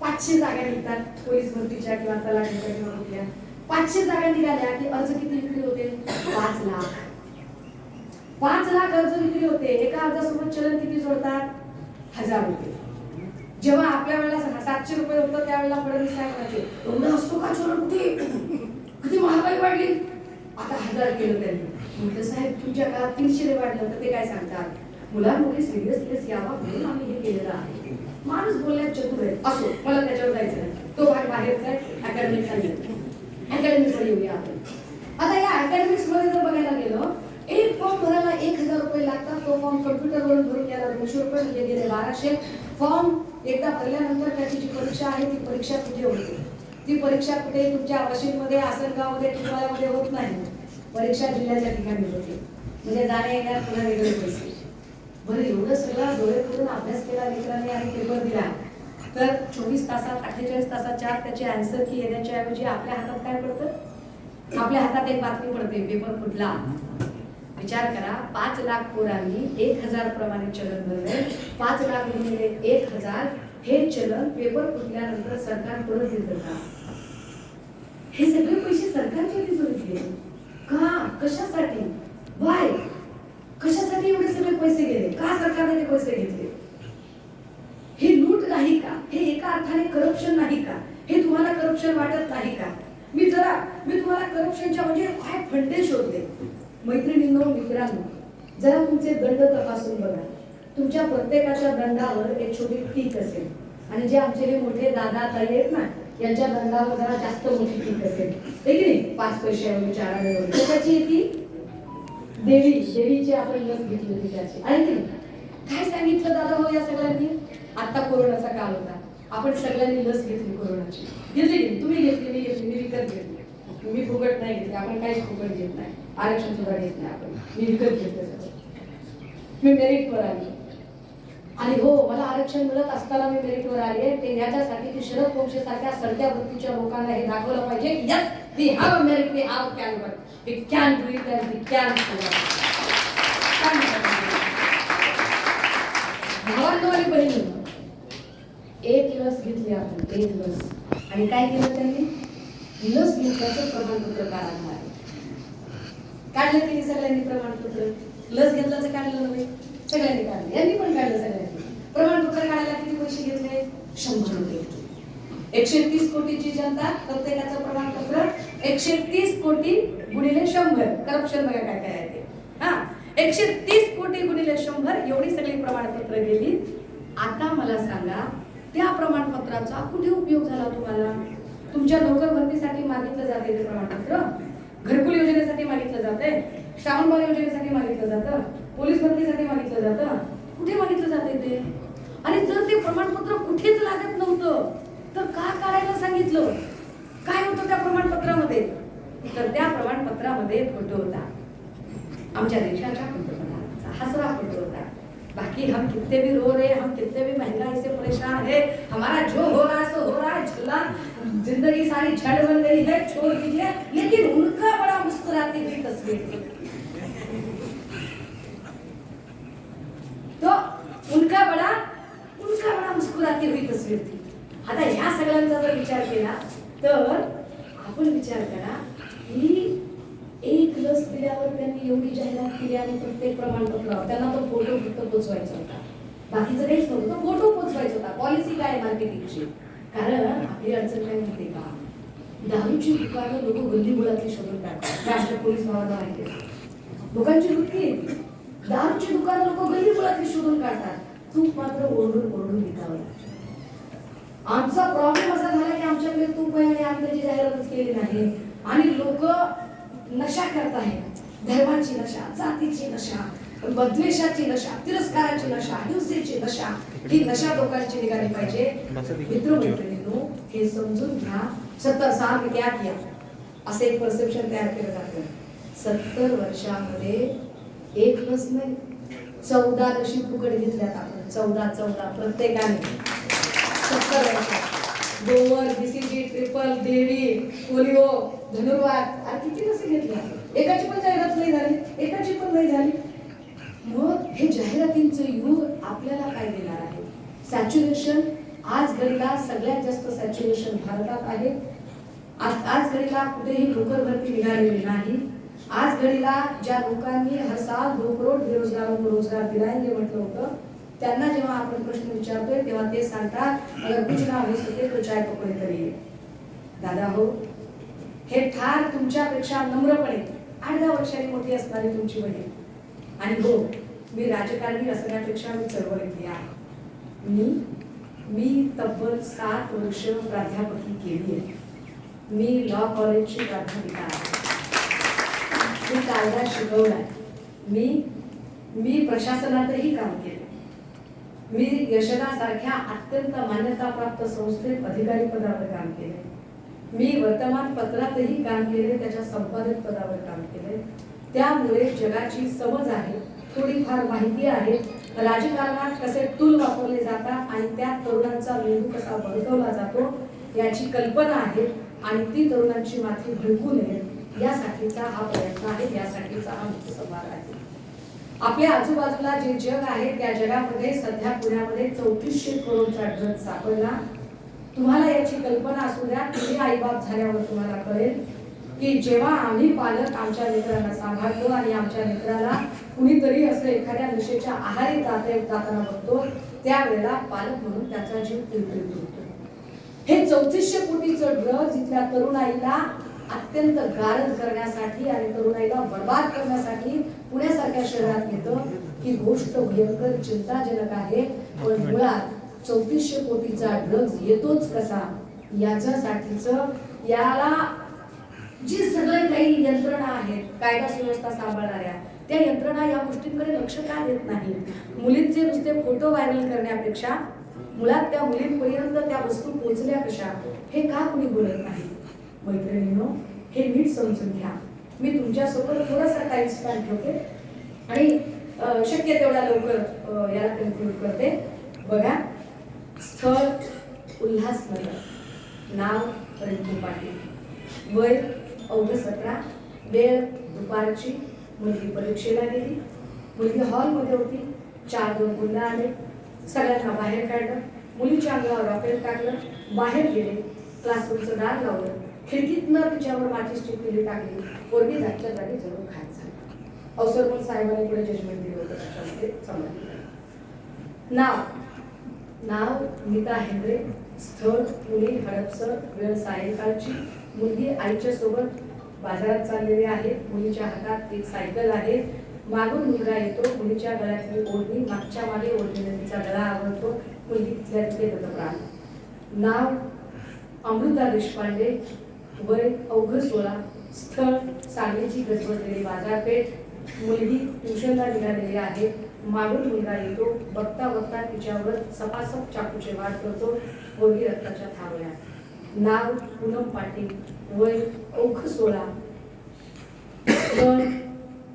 500 जागा निघतात पोलीस भरतीच्या किंवा तलाठीच्या किंवा कुठल्या. 500 जागा निघाल्या की अर्ज किती विक्री होते? 5 लाख. 5 लाख अर्ज विक्री होते. एका अर्जासोबत चलन किती जोडतात? 1000 रुपये. जेव्हा आपल्या वेळेला 700 रुपये होतं त्यावेळेला फडणवीस काय म्हणायचे? एवढं असतो का चलन? कुठे किती महागाई वाढली, आता 1000 केलं त्यांनी. म्हटलं साहेब तुमच्या काळात 300 वाढलं. तर ते काय सांगतात? मुलांमध्ये सिरियसनेस यावा म्हणून आम्ही हे केलेलं आहे. माणूस बोलण्यात चतुर आहे. असो, मला त्याच्यावर जायचं नाही, तो भाग बाहेरचा आहे. अकॅडमिक अकॅडमिक्स मध्ये येऊया आपण. आता या अकॅडमिक्स मध्ये जर बघायला गेलो, एक फॉर्म भरायला 1000 रुपये लागतात. तो फॉर्म कम्प्युटरवरून भरून यायला 200 रुपये, म्हणजे गेले 1200. फॉर्म एकदा भरल्यानंतर त्याची जी परीक्षा आहे ती परीक्षा कुठे होते? ती परीक्षा कुठे? तुमच्या वाशिममध्ये, आसनगावमध्ये, टिटवाळ्यामध्ये होत नाही. परीक्षा जिल्ह्याच्या ठिकाणी होते. म्हणजे जाण्या येण्यात पुन्हा वेगळे पैसे. बरं, एवढं सगळं डोळे करून अभ्यास केला मित्रांनी आणि पेपर दिला, तर 24 तासात 48 तासात त्याची आन्सर की येण्याच्या ऐवजी आपल्या हातात काय पडतं? आपल्या हातात एक बातमी पडते, पेपर फुटला. विचार करा, 5 लाख पोरांनी 1000 प्रमाणे चलन भरले. 5 लाख गुणिले 1000 हे चलन पेपर फुटल्यानंतर सरकार परत देतं का? हे सगळे पैसे सरकारच्या तिजोरीत गेले का? कशासाठी? वाय? कशासाठी एवढे सगळे पैसे गेले? का सरकारने ते पैसे घेतले? हे लूट नाही का? हे एका अर्थाने करप्शन नाही का? हे तुम्हाला करप्शन वाटत नाही का? मी तुम्हाला करप्शनच्या म्हणजे काय फंडे शोधले. मैत्रिणींनो, मित्रांनो, जरा तुमचे दंड तपासून बघा. तुमच्या प्रत्येकाच्या दंडावर एक छोटी टीक असेल आणि जे आमचे हे मोठे दादा ताई आहेत ना, यांच्या दंडावर जरा जास्त मोठी टीक असेल. हे की नाही? 5 पैशाऐवजी 4 आणे. त्याची ती देवीची आपण लस घेतली होती त्याची. आहे की नाही? काय सांगितलं दादा हो या सगळ्यांनी? आता कोरोनाचा काळ होता, आपण सगळ्यांनी लस घेतली कोरोनाची. घेतली की तुम्ही घेतली, मी घेतली, मी विकत घेतली. मी फुकट नाही घेतली, आपण काहीच फुकट घेत नाही. आरक्षण सुद्धा घेत नाही आपण. मी विकत घेतलं सगळं. मी मेरिटवर आली. आणि हो, मला आरक्षण मिळत असताना मी मेरिटवर आले. ते याच्यासाठी की शरद पोंक्षे सारख्या सडक्या वृत्तीच्या लोकांना हे दाखवलं पाहिजे की yes, we have a merit, we have can work, we can do it and we can भावांनो आणि बहिणींनो, एक लस घेतली आपण, एक लस. आणि काय केलं त्यांनी? लस घेतल्याचं प्रमाणपत्र काढलं आहे. काढलं की सगळ्यांनी प्रमाणपत्र? लस घेतल्याचं काढलं नव्हे, सगळ्यांनी काढलं. यांनी पण काढलं सगळ्यांनी. प्रमाणपत्र काढायला किती पैसे घेतले? 100 रुपये घेतले. 130 कोटीची जनता, प्रत्येकाचं प्रमाणपत्र 130 कोटी गुणिले 100. करप्शन बघा काय काय आहे ते. हा, 130 कोटी गुणिले 100 एवढी सगळी प्रमाणपत्र गेली. आता मला सांगा, त्या प्रमाणपत्राचा कुठे उपयोग झाला तुम्हाला? तुमच्या नोकर भरतीसाठी मागितलं जाते ते प्रमाणपत्र, घरकुल योजनेसाठी मागितलं जाते, श्रावणबाळ योजनेसाठी मागितलं जातं, पोलीस भरतीसाठी मागितलं जातं. कुठे मागितलं जाते ते? आणि जर ते प्रमाणपत्र कुठेच लागत नव्हतं तर का काढायला सांगितलं? काय होतं त्या प्रमाणपत्रामध्ये? तर त्या प्रमाणपत्रामध्ये फोटो होता आमच्या देशाच्या पंतप्रधानांचा, हसरा फोटो होता. बाकी हम कितने भी रो रहे, हम कितने भी महंगाई से परेशान है, हमारा जो हो रहा है सो हो रहा है, झल्ला जिंदगी सारी झड़ बन गई है, छोड़ दीजिए. लेकिन उनका बड़ा मुस्कुराती हुई तस्वीर, तो उनका बड़ा मुस्कुराती हुई तस्वीर थी. आता ह्या सगळ्यांचा जर विचार केला तर आपण विचार करा की एक लस दिल्यावर त्यांनी एवढी जाहिरात केली आणि प्रत्येक प्रमाणपत्र त्यांना तो फोटो फक्त पोचवायचा होता, बाकीचं काहीच नव्हतं. फोटो पोचवायचा होता. पॉलिसी काय मार्केटिंगची? कारण आपली अडचण काय माहिती का? दारूची दुकानं लोक गल्ली मुळातली शोधून काढतात. राष्ट्रीय पोलीस भावाला माहिती आहे लोकांची वृत्ती आहे. दारूची दुकानं लोक गल्ली मुळातली शोधून काढतात. तूप मात्र ओरडून विकावं लागतं. आमचा प्रॉब्लेम असा झाला की आमच्याकडे तूप आहे आणि आम्ही त्याची जाहिरातच केली नाही आणि लोक नशा करत आहेत, धर्माची नशा, जातीची नशा, बद्वेषाची नशा, तिरस्काराची नशा, हिंसेची नशा, ही नशा लोकांची निघाली पाहिजे. मित्रमैत्रिणींनो, हे समजून घ्या. 70 साल में क्या किया असे एक परसेप्शन तयार केलं जातं. 70 वर्षामध्ये एक लस नाही, 14 लशी फुकट घेतल्यात आपण. 14 प्रत्येकाने 70 वर्षात. गोवर, बीसीजी, ट्रिपल, देवी, पोलिओ, धनुर्वात, आणि किती लसी घेतल्या. एकाची पण जाहिरात नाही झाली, एकाची पण नाही झाली. मग हे जाहिरातींचं युग आपल्याला काय देणार आहे? सॅच्युरेशन. आज घडीला सगळ्यात जास्त सॅच्युरेशन भारतात आहे. आज घडीला कुठेही नोकर भरती निघालेली नाही. आज घडीला ज्या लोकांनी हर साल 2 करोड बेरोजगारों को रोजगार दिलाएंगे म्हटलं होतं, त्यांना जेव्हा आपण प्रश्न विचारतोय तेव्हा ते सांगतात, अगर कुछ ना हो सके तो चाय पकड़े करिए. दादा हो, हे ठार तुमच्यापेक्षा नम्रपणे 8-10 वर्षांनी मोठी असणारी तुमची बहीण. आणि हो, मी राजकारणी असण्यापेक्षा मी चळवळीतली आहे. मी तब्बल 7 वर्ष प्राध्यापकी केली आहे. मी लॉ कॉलेजची प्राध्यापिका आहे. मी कायदा शिकवलाय. मी प्रशासनातही काम केले. मी यशदासारख्या अत्यंत मान्यताप्राप्त संस्थेत अधिकारी पदावर काम केले. मी वर्तमानपत्रातही काम केले, त्याच्या संपादक पदावर काम केले. त्यामुळे जगाची समज आहे, थोडीफार माहिती आहे, राजकारणात कसे टूल वापरले जातात आणि त्या तरुणांचा मेंदू कसा बळकवला जातो याची कल्पना आहे. आणि ती तरुणांची माथी भडकू नये यासाठीचा हा प्रयत्न आहे, यासाठीचा हा मुख्य संवाद आहे. आपल्या आजूबाजूला जे जग आहे त्या जगामध्ये सध्या पुण्यामध्ये 3400 करोडचा ड्रग सापडला. तुम्हाला याची कल्पना असू द्या, तुम्ही आईबाप झाल्यावर तुम्हाला कळेल की जेव्हा आम्ही पालक आमच्या लेकरांना सांभाळतो आणि आमच्या लेकराला कुणीतरी असं एखाद्या नशेच्या आहारी जाताना बघतो, त्यावेळेला पालक म्हणून त्याचा जीव तिळतिळतो होतो. हे 3400 कोटीचं ड्रग इथल्या तरुणाईला अत्यंत गारद करण्यासाठी आणि तरुणाईला बर्बाद करण्यासाठी पुण्यासारख्या शहरात येतं, ही गोष्ट भयंकर चिंताजनक आहे. पण मुळात 3400 कोटीचा ड्रग्ज येतोच कसा याच्यासाठीच याला जी सगळे काही यंत्रणा आहेत, कायदा सुव्यवस्था सांभाळणाऱ्या, त्या यंत्रणा या गोष्टींकडे लक्ष का देत नाही? मुलींचे नुसते फोटो व्हायरल करण्यापेक्षा मुळात त्या मुलींपर्यंत त्या वस्तू पोहोचल्या कशा हे का कुणी बोलत नाही? मैत्रिणींनो, हे नीट समजून घ्या. मी तुमच्यासोबत थोडासा टाइम स्पेंड ठेवते आणि शक्य तेवढा लवकर याला कन्क्लूड करते. बघा, स्थळ उल्हासनगर, नाव रिंकू पाटील, वय अवघ 17, वेळ दुपारची. मुलगी परीक्षेला गेली. मुलगी हॉलमध्ये होती. 4-2 मुलं आले. सगळ्यांना बाहेर काढलं. मुलीच्या अंगावर रॉकेल टाकलं. बाहेर गेले. क्लासरूमचं दार लावलं. खिडकीतनं तिच्यावर माचीसची किल्ली टाकली. पोरगी जागच्या जागी जरूर खायला झाली. अवसरमल साहेबांनी पुढे जजमेंट दिलं होतं त्याच्यामध्ये समजलं. नाव नीता हेंद्रे, स्थळ पुणे हडपसर, वेळ सायंकाळची. मुलगी आईच्या सोबत बाजारात चाललेली आहे. मुलीच्या हातात एक सायकल आहे. मागून मुलगा येतो. मुलीच्या गळ्यातली ओढणी मागच्या मागे ओढणीने तिचा गळा आवडतो. मुलगी तिथल्या तिथे गतप्राण. नाव अमृता देशपांडे, वय अवघ 16, स्थळ सांगलीची गजबजलेली बाजारपेठ. मुलगी ट्युशनला निघालेली आहे. मागून मुलगा येतो. बघता बघता तिच्यावर सपासप चाकूचे वाट करतो. पोरगी रक्ताच्या थावळ्यात. नाव पूनम पाटील, वय अवघ 16, स्थळ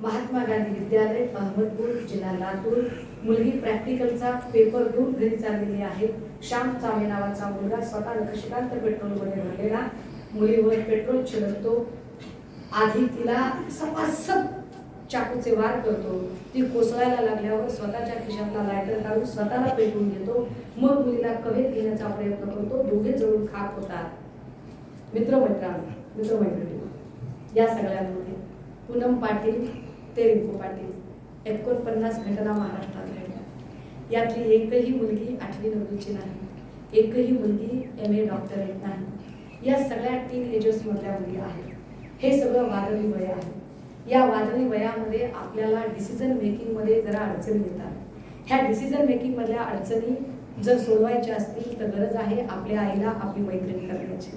महात्मा गांधी विद्यालय, अहमदपूर, जिल्हा लातूर. मुलगी प्रॅक्टिकलचा पेपर घेऊन घरी चाललेली आहे. श्याम चावे नावाचा मुलगा स्वतः नक्षीकांत पेट्रोलमध्ये भरलेला मुलीवर पेट्रोल छिडकतो. आधी तिला सपासप चाकूचे वार करतो. ती कोसळायला लागल्यावर स्वतःच्या खिशातला लायटर काढून स्वतःला पेटवून घेतो. मग मुलीला कवेत घेण्याचा प्रयत्न करतो. दोघे जळून खाक होतात. मित्रमैत्रिणी, या सगळ्यांमध्ये पूनम पाटील ते रिंकू पाटील 49 घटना महाराष्ट्रात घडल्या. यातली एकही मुलगी 8वी-9वीची नाही. एकही मुलगी MA डॉक्टरेट नाही. या सगळ्या टीनएजर्स मधल्या मुली आहेत. हे सगळं वादळी वय आहे. या वादळी वयामध्ये आपल्याला डिसिजन मेकिंग मध्ये जरा अडचणी येतात. ह्या डिसिजन मेकिंग मधल्या अडचणी जर सोडवायचे असतील तर गरज आहे आपल्या आईला आपली मैत्रीण करण्याची.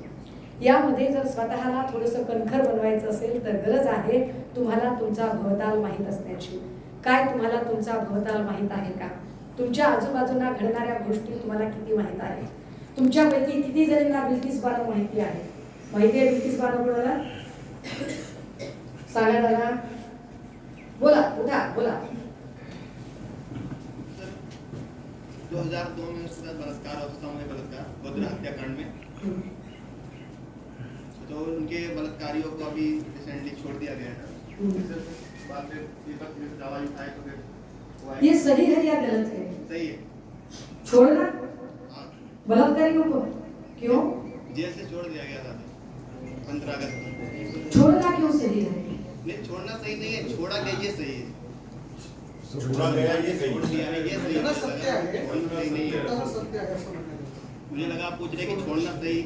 यामध्ये जर स्वतःला थोडंसं कणखर बनवायचं असेल तर गरज आहे तुम्हाला तुमचा भवताल माहीत असण्याची. काय तुम्हाला तुमचा भवताल माहीत आहे का? तुमच्या आजूबाजूला घडणाऱ्या गोष्टी तुम्हाला किती माहीत आहेत? तुमच्यापैकी किती जणांना बिल्किस बानो माहिती आहे? माहिती आहे बिल्किस बानो कोणाला? सांगा दादा, बोला, उठा, बोला. 2002 में उसके साथ बलात्कार, अवस्था बलात्कार, गोधरा हत्याकांड में, तो उनके बलात्कारियों को अभी रिसेंटली छोड़ दिया गया है. बाद में विपक्ष ने दावा उठाया तो फिर ये सही है या गलत है? सही है. छोड़ना बलात्कारियों को क्यों? जेल से छोड़ दिया गया था 15 अगस्त. छोड़ना क्यों सही है? नहीं, छोड़ना सही नहीं है, छोड़ा गया ये सही है. छोड़ा गया ये सही छोड़ दिया है ये सही है. सत्य है, छोड़ना सही नहीं है. सत्य है ऐसा लगता है. मुझे लगा आप पूछ रहे कि छोड़ना सही,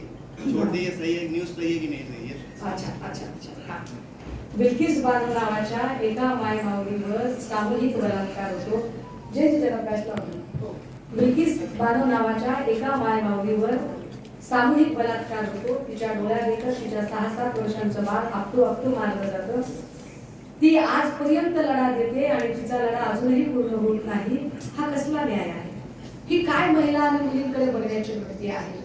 छोड़ दिए सही है, न्यूज सही है कि नहीं सही है. अच्छा. हा. बिल्किस बानो नावाच्या एका मायमाऊलीवर सामूहिक बलात्कार होतो. जे जरा प्रश्न होतो. बिल्किस बानो नावाच्या एका मायमाऊलीवर सामूहिक बलात्कार होतो. तिच्या डोळ्यात एकच तिच्या 6-7 वर्षांचं बाळ आपटू मारलं जातं. ती आजपर्यंत लढा देते आणि तिचा लढा अजूनही पूर्ण होत नाही. हा कसला न्याय आहे? ही काय महिला आणि मुलींकडे बघण्याची वृत्ती आहे?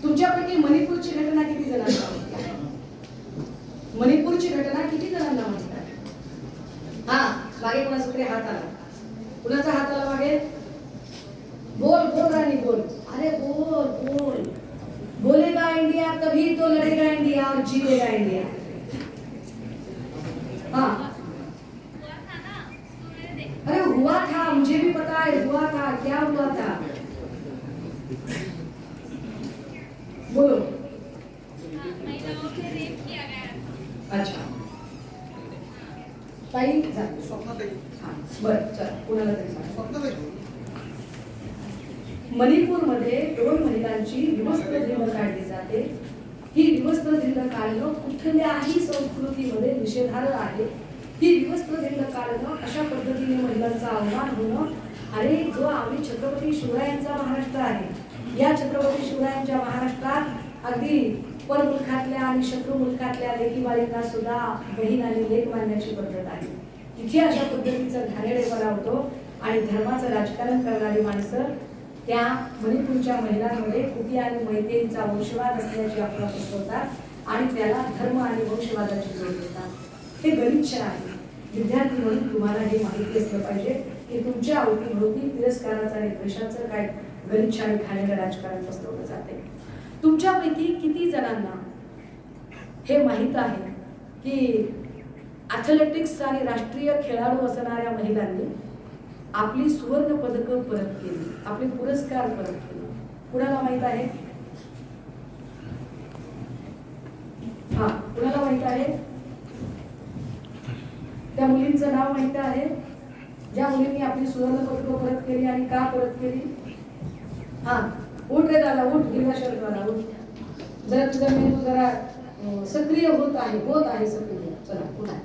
तुमच्यापैकी मणिपूरची घटना किती जणांना माहिती आहे? मणिपूरची घटना किती जणांना माहिती आहे? हा, मागे कोणाचा तरी हात आला. कुणाचा हात आला मागे? बोल राणी बोल. अरे बोल. बोलेगा इंडिया तभी तो लड़ेगा इंडिया और जीतेगा इंडिया. हाँ, अरे हुआ था, मुझे भी पता है हुआ था. क्या हुआ था? बोलो. महिलाओं से रेप किया गया. अच्छा, ताई जा. स्वप्नाताई. हाँ, बरं, चल कुणाला तरी सांग. स्वप्नाताई. मणिपूरमध्ये 2 महिलांची विवस्त्र धिंड काढली जाते. ही विवस्त्र धिंड काढणं कुठल्याही संस्कृतीमध्ये निषेधार्ह आहे. ही विवस्त्र धिंड काढणं, अशा पद्धतीने महिलांचा अवमान होणं, अरे जो आम्ही छत्रपती शिवरायांचा महाराष्ट्र आहे, या छत्रपती शिवरायांच्या महाराष्ट्रात अगदी परमुलखातल्या आणि शत्रू मुलखातल्या लेकीबाळींना सुद्धा बहीण आणि लेक मानण्याची पद्धत आहे. तिथे अशा पद्धतीचा घाणेरडेपणा होतो आणि धर्माचं राजकारण करणारी माणसं त्या मणिपूरच्या महिलांमध्ये कुटी आणि मैत्रींचा वंशवाद असल्याची अफवा पसरवतात आणि त्याला धर्म आणि वंशवादाची जोड देतात. हे गलिच्छ आहे. विद्यार्थी म्हणून तुम्हाला हे माहिती असलं पाहिजे की तुमच्या अवतीभोवती तिरस्काराचं आणि द्वेषाचं काय गलिच्छ आणि घाणेरडं राजकारण पसरवलं जाते. तुमच्यापैकी किती जणांना हे माहीत आहे की ॲथलेटिक्स आणि राष्ट्रीय खेळाडू असणाऱ्या महिलांनी आपली सुवर्ण पदकं परत केली, आपले पुरस्कार परत केले? कुणाला माहित आहे? हा, कुणाला माहित आहे? त्या मुलींचं नाव माहित आहे ज्या मुलींनी आपली सुवर्ण पदकं परत केली आणि का परत केली? हा, उठ रे दादा, उठ. हिरवा शर्ट वाला उठ. जरा तुझा मेंदू जरा सक्रिय होत आहे सक्रिय. चला पुन्हा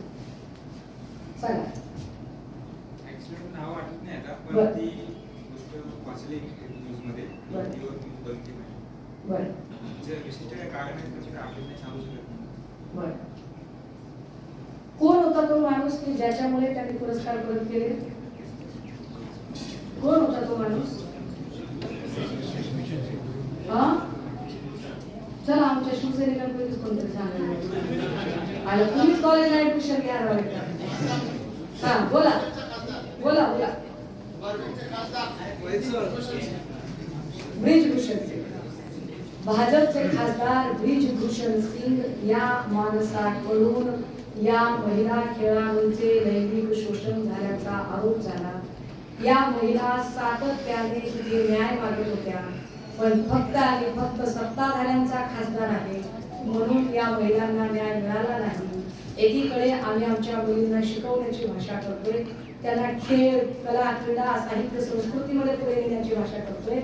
सांगा. नाव आठवत नाही आता, पण बरं. ती गोष्ट वाचली न्यूजमध्ये. बरं. ती न्यूज बघितली नाही. बरं जे विशिष्ट काय कारण आहे त्याचं आपल्याला नाही सांगू शकत नाही. बरं. कोण होता तो माणूस की ज्याच्यामुळे त्यांनी पुरस्कार परत केले? कोण होता तो माणूस? हा, चला आमच्या शिवसैनिकांपैकीच कोणतरी सांगायला आलं. तुम्हीच कॉलेजला ऍडमिशन घ्या राहायचं. हा, बोला. ब्रिजभूषण सिंग, भाजपचे खासदार ब्रिजभूषण सिंग या माणसाकडून या महिला खेळाडूंचे लैंगिक शोषण झाल्याचा आरोप झाला. या महिला सातत्याने तिथे न्याय मागत होत्या, पण फक्त आणि फक्त सत्ताधाऱ्यांचा खासदार आहे म्हणून या महिलांना न्याय मिळाला नाही. एकीकडे आम्ही आमच्या मुलींना शिकवण्याची भाषा करतोय, त्यांना खेळ, कला, क्रीडा, साहित्य, संस्कृतीमध्ये पुढे नेण्याची भाषा करतोय,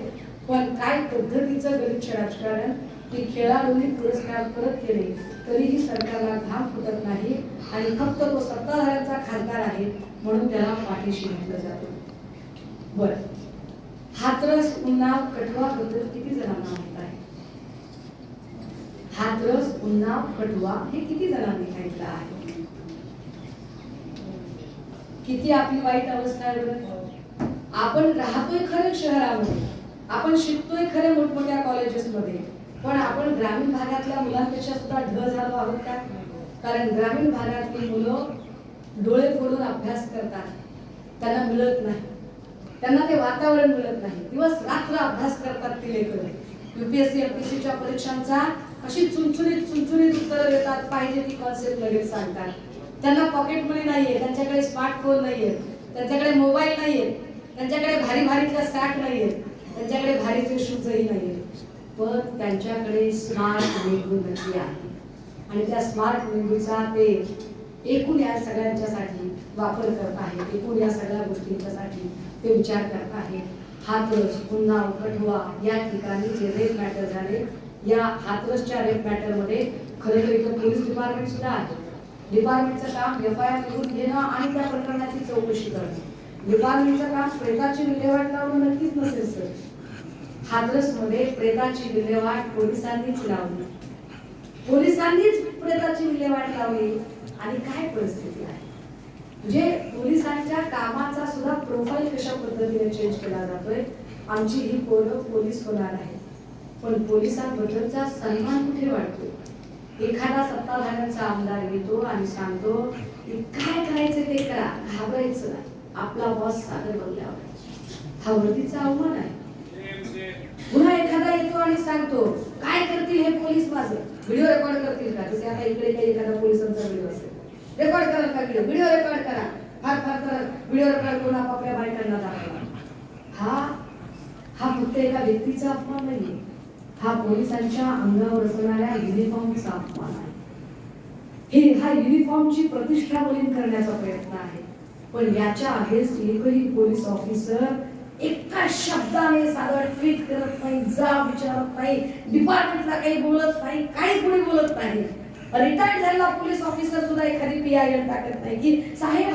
पण काय पद्धतीचं गलिच्छ राजकारण की खेळाडूंनी पुरस्कार परत केले तरीही सरकारला घाम फुटत नाही आणि फक्त तो सत्ताधाऱ्यांचा खासदार आहे म्हणून त्याला पाठीशी घेतलं जातं. बरं, हाथरस, उन्नाव, कठवा बद्दल किती जणांना माहित आहे? हाथरस, उन्नाव, कठवा हे किती जणांनी ऐकलं आहे? किती आपली वाईट अवस्था आहे बरं. आपण राहतोय खरं शहरामध्ये, आपण शिकतोय खरे मोठमोठ्या कॉलेजेसमध्ये, पण आपण ग्रामीण भागातल्या मुलांपेक्षा सुद्धा ढ झालो आहोत का? कारण ग्रामीण भागातली मुलं डोळे फोडून अभ्यास करतात, त्यांना मिळत नाही, त्यांना ते वातावरण मिळत नाही. दिवस रात्र अभ्यास करतात ती लेकरं. UPSC MPSCच्या परीक्षांचा अशी चुनचुनीत उत्तरं देतात, पाहिजे ती कॉन्सेप्ट लगेच सांगतात. त्यांना पॉकेट मनी नाहीये, त्यांच्याकडे स्मार्टफोन नाहीये, त्यांच्याकडे मोबाईल नाहीये, त्यांच्याकडे भारीतल्या सॅट नाहीये, त्यांच्याकडे भारीचे शूजही नाहीये, पण त्यांच्याकडे स्मार्ट मेंदू नक्की आहे. आणि त्या स्मार्ट मेंदूचा ते एकूण या सगळ्यांच्यासाठी वापर करत आहेत, एकूण या सगळ्या गोष्टींच्यासाठी ते विचार करत आहेत. हाथरस, उन्नाव, कठवा या ठिकाणी जे रेप मॅटर झाले, या हाथरसच्या रेप मॅटर मध्ये खरं तर इथं पोलीस डिपार्टमेंट सुद्धा आहे. डिपार्टमेंटचं काम FIR लिहून घेणं आणि त्या प्रकरणाची चौकशी करणं. डिपार्टमेंटचं काम प्रेताची विल्हेवाट लावणं नक्कीच नसेल सर. हाथरस मध्ये प्रेताची विल्हेवाट पोलिसांनीच लावली, पोलिसांनीच प्रेताची विल्हेवाट लावली. आणि काय परिस्थिती आहे, म्हणजे पोलिसांच्या कामाचा सुद्धा प्रोफाईल कशा पद्धतीने चेंज केला जातोय. आमची ही पोरं पोलीस होणार आहे, पण पोलिसांबद्दलचा सन्मान कुठे वाटतो? एखादा सत्ताधाऱ्यांचा आमदार येतो आणि सांगतो की काय करायचं ते करा, घाबरायचं नाही, आपला बॉस सादर बनल्यावर. हा वृत्तीचा अवमान आहे. पुन्हा एखादा येतो आणि सांगतो काय करतील हे पोलीस माझं, व्हिडिओ रेकॉर्ड करतील का? जसे आता इकडे काही एखादा पोलिसांचा व्हिडिओ असेल, रेकॉर्ड करा का व्हिडिओ रेकॉर्ड करा, फार तर व्हिडिओ रेकॉर्ड करून आपापल्या बायकांना दाखवा. हा फक्त एका व्यक्तीचा अपमान नाहीये, हा पोलिसांच्या अंगावर असणाऱ्या युनिफॉर्मचा अपमान आहे. हा युनिफॉर्मची प्रतिष्ठा बलीन करण्याचा प्रयत्न आहे. पण याच्या अगेन्स्ट एकही पोलीस ऑफिसर एका शब्दाने साधं ट्विट करत नाही, जा विचारत नाही, डिपार्टमेंटला काही बोलत नाही, काही कोणी बोलत नाही. रिटायर्ड झालेला पोलीस ऑफिसर सुद्धा एखादी PIL टाकत नाही की साहेब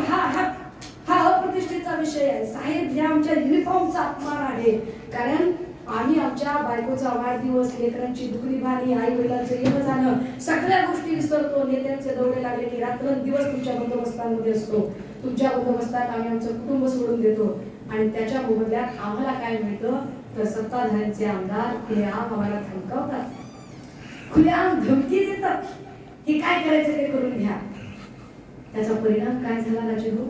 हा अप्रतिष्ठेचा विषय आहे, साहेब या आमच्या युनिफॉर्मचा अपमान आहे. कारण आम्ही आमच्या बायकोचा वाढदिवस, लेकरांची दुखरी भानी, आई वडिलांचं येणं जाणं, सगळ्या गोष्टी विसरतो. नेत्यांचे दौरे लागले की रात्रंदिवस तुमच्या बंदोबस्तांमध्ये असतो, तुमच्या बंदोबस्तात आम्ही आमचं कुटुंब सोडून देतो. आणि त्याच्या मोबदल्यात आम्हाला काय मिळतं तर सत्ताधाऱ्यांचे आमदार खुलेआम आम्हाला धमकावतात, खुलेआम धमकी देतात की काय करायचं ते करून घ्या. त्याचा परिणाम काय झाला राजू?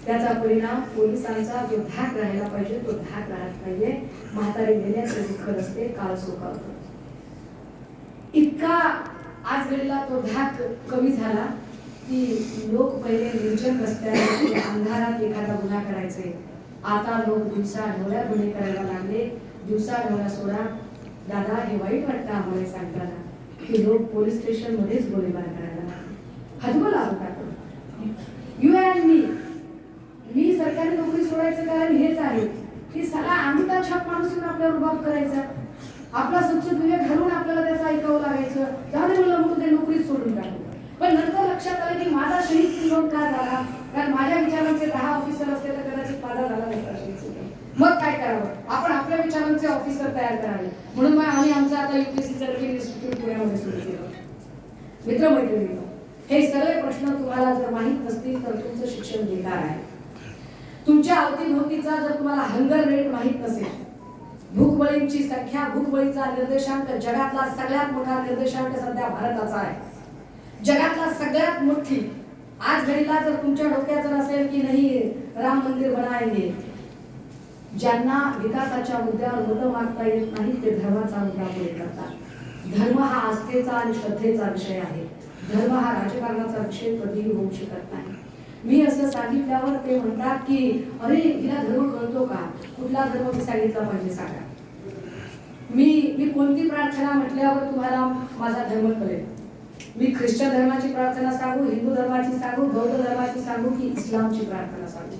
त्याचा परिणाम पोलिसांचा जो धाक राहायला पाहिजे तो धाक राहत नाहीये. म्हातारी गेल्याचे दुःख रस्ते काळ सोकावतो. इतका आज घडीला तो धाक कमी झाला की लोक पहिले निर्जन रस्त्यावर अंधारात एखादा गुन्हा करायचे, आता लोक दिवसा ढवळ्या गुन्हे करायला लागले. दिवसा ढवळ्या सोडा दादा, हे वाईट वाटतं आम्हाला सांगताना की लोक पोलीस स्टेशन मध्येच गोळीबार करायला लागले. हतबल आहोत आपण, यू अँड मी सरकारी नोकरी सोडायचं कारण हेच आहे की सगळा आमचा छाप माणूस आपल्यावर रुबाब करायचा, आपला सुखसुख विवेक घालून आपल्याला त्याचं ऐकावं लागायचं. त्यामुळे मला म्हणून ते नोकरीच सोडून टाकलं. पण नंतर लक्षात आलं की माझा शहीद सिंह का झाला, कारण माझ्या विचारांचे 10 ऑफिसर असले तर कदाचित माझा झाला नसता शहीद सिंह. मग काय करावं, आपण आपल्या विचारांचे ऑफिसर तयार करावे. म्हणून मग आम्ही आमचं आता UPSC इन्स्टिट्यूट पुण्यामध्ये सुरू केलं. मित्रमैत्रिणी, हे सगळे प्रश्न तुम्हाला जर माहीत नसतील तर तुमचं शिक्षण बेकार आहे. तुमच्या अवतीभोवतीचा जर तुम्हाला हंगर रेट माहीत नसेल, भूकबळींची संख्या, भूकबळीचा निर्देशांक, जगातला सगळ्यात मोठा निर्देशांक सध्या भारताचा आहे, जगातला सगळ्यात मोठी. आज घडीला जर तुमच्या डोक्यात जर असेल की नाही राम मंदिर बनाएंगे, ज्यांना विकासाच्या मुद्द्यावर मतं मागता येत नाही ते धर्माचा मुद्दा पुढे करतात. धर्म हा आस्थेचा आणि श्रद्धेचा विषय आहे, धर्म हा राजकारणाचा विषय कधीही होऊ शकत नाही. मी असं सांगितल्यावर ते म्हणतात की अरे हिला धर्म कळतो का, कुठला धर्म मी सांगितला पाहिजे सांगा. मी कोणती प्रार्थना म्हटल्यावर तुम्हाला माझा धर्म कळेल. मी ख्रिश्चन धर्माची प्रार्थना सांगू, हिंदू धर्माची सांगू, बौद्ध धर्माची सांगू की इस्लामची प्रार्थना सांगू?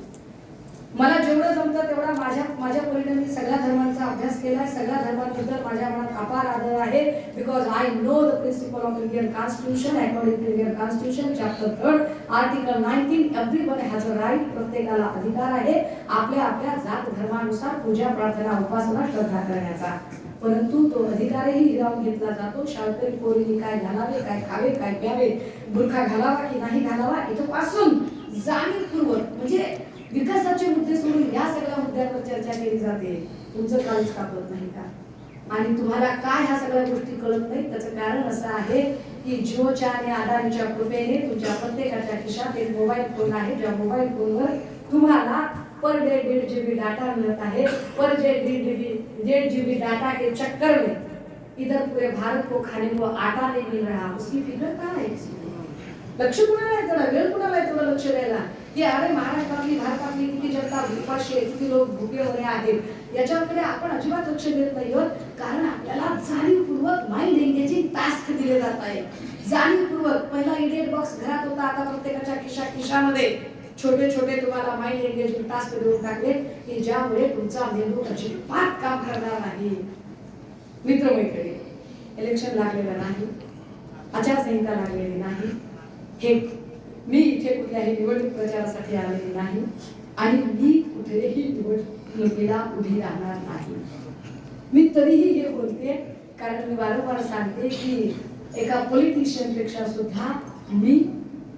मला जेवढं जमतं तेवढा माझ्या परीने मी सगळ्या धर्मांचा अभ्यास केला, सगळ्या धर्मांबद्दल माझ्या मनात अपार आदर आहे. Because I know the principle of Indian constitution. According to Indian constitution chapter 3 article 19 everyone has a right. प्रत्येकाला अधिकार आहे आपल्या आपल्या जात धर्मानुसार पूजा प्रार्थना उपासना श्रद्धा करण्याचा. परंतु तो अधिकारही हिरावून घेतला जातो. शाळकरी पोरींनी काय घालावे, काय खावे, काय प्यावे, बुरखा घालावा की नाही घालावा, इथपासून जाणीवपूर्वक म्हणजे विकासाचे मुद्दे सोडून या सगळ्या मुद्द्यांवर चर्चा केली जाते. तुमचं काळीच कापत नाही का? आणि तुम्हाला काय ह्या सगळ्या गोष्टी कळत नाही? त्याचं कारण असं आहे की जिओच्या आणि आदानीच्या कृपेने तुमच्या प्रत्येकाच्या खिशात एक मोबाईल फोन आहे. ज्या मोबाईल फोनवर तुम्हाला पर डे 1.5 GB डाटा मिलत है. पर डे 1.5 GB डाटा के चक्कर में इधर पूरे भारत को खाने को आटा नहीं मिल रहा. उसकी फिक्र कहाँ है? लक्ष कुणाला आहे? तेवढा वेळ कुणाला आहे तेवढं लक्ष द्यायला? की अरे महाराष्ट्रातली भारतातली किती जनता उपाशी आहे, किती लोक भुकेवरे आहेत, याच्याकडे आपण अजिबात लक्ष देत नाही आहोत. कारण आपल्याला जाणीवपूर्वक माइंड एंगेजिंग टास्क दिले जात आहे. जाणीवपूर्वक पहिला इडियट बॉक्स घरात होता, आता प्रत्येकाच्या खिशामध्ये छोटे छोटे तुम्हाला माइंड एंगेजिंग टास्क देऊन टाकले की ज्यामुळे तुमचा मेंदू अजिबात काम करणार नाही. मित्रमैत्रिणी, इलेक्शन लागलेलं नाही, आचारसंहिता लागलेली नाही. हे मी इथे कुठल्याही निवडणूक प्रचारासाठी आलेली नाही आणि मी कुठेही निवडणुकीला उभी राहणार नाही. मी तरीही हे बोलते कारण मी वारंवार सांगते की एका पॉलिटिशियन पेक्षा सुद्धा मी